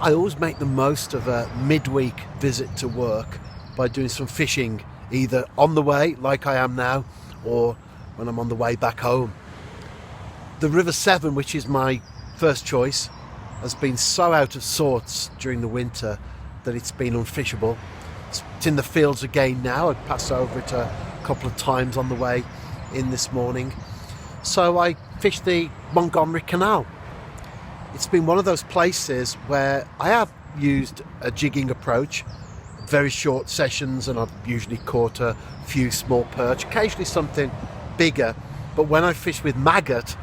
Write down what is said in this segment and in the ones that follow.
I always make the most of a midweek visit to work by doing some fishing, either on the way, like I am now, or when I'm on the way back home. The River Severn, which is my first choice, has been so out of sorts during the winter that it's been unfishable. It's in the fields again now. I passed over it a couple of times on the way in this morning. So I fished the Montgomery Canal. It's been one of those places where I have used a jigging approach, very short sessions, and I've usually caught a few small perch, occasionally something bigger. But when I fish with maggot,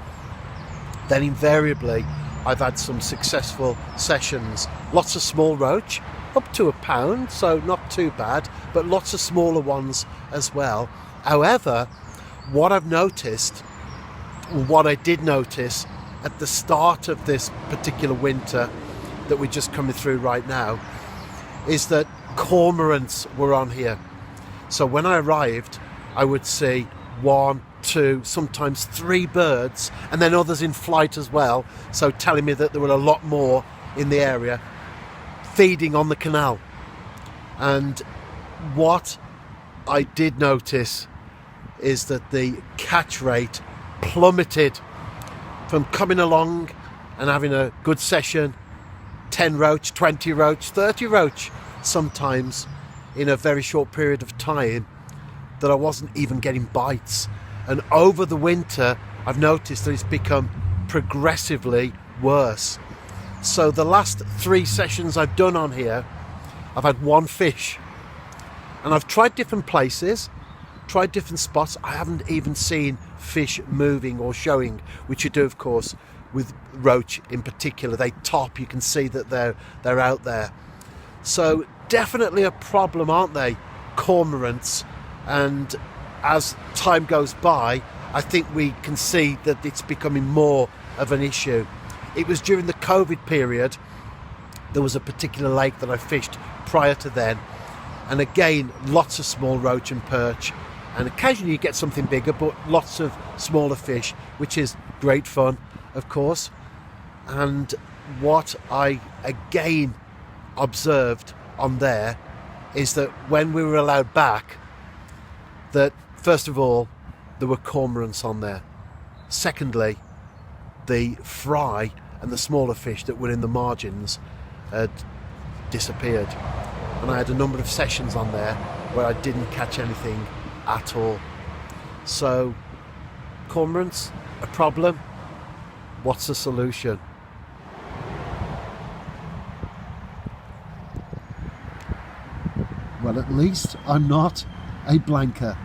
then invariably I've had some successful sessions. Lots of small roach, up to £1, so not too bad, but lots of smaller ones as well. However, what I did notice at the start of this particular winter that we're just coming through right now is that cormorants were on here. So when I arrived, I would see 1, 2, sometimes 3 birds, and then others in flight as well, so telling me that there were a lot more in the area feeding on the canal. And what I did notice is that the catch rate plummeted from coming along and having a good session, 10 roach, 20 roach, 30 roach sometimes in a very short period of time, that I wasn't even getting bites. And over the winter I've noticed that it's become progressively worse. So the last 3 sessions I've done on here, I've had 1 fish, and I've tried different places, tried different spots. I haven't even seen fish moving or showing, which you do of course with roach in particular. They top, you can see that they're out there. So definitely a problem, aren't they, cormorants? And as time goes by, I think we can see that it's becoming more of an issue. It was during the COVID period, there was a particular lake that I fished prior to then, and again lots of small roach and perch, and occasionally you get something bigger, but lots of smaller fish, which is great fun of course. And what I again observed on there is that when we were allowed back, that first of all there were cormorants on there. Secondly, the fry and the smaller fish that were in the margins had disappeared, and I had a number of sessions on there where I didn't catch anything at all. So cormorants, a problem. What's the solution? Well, at least I'm not a blanker.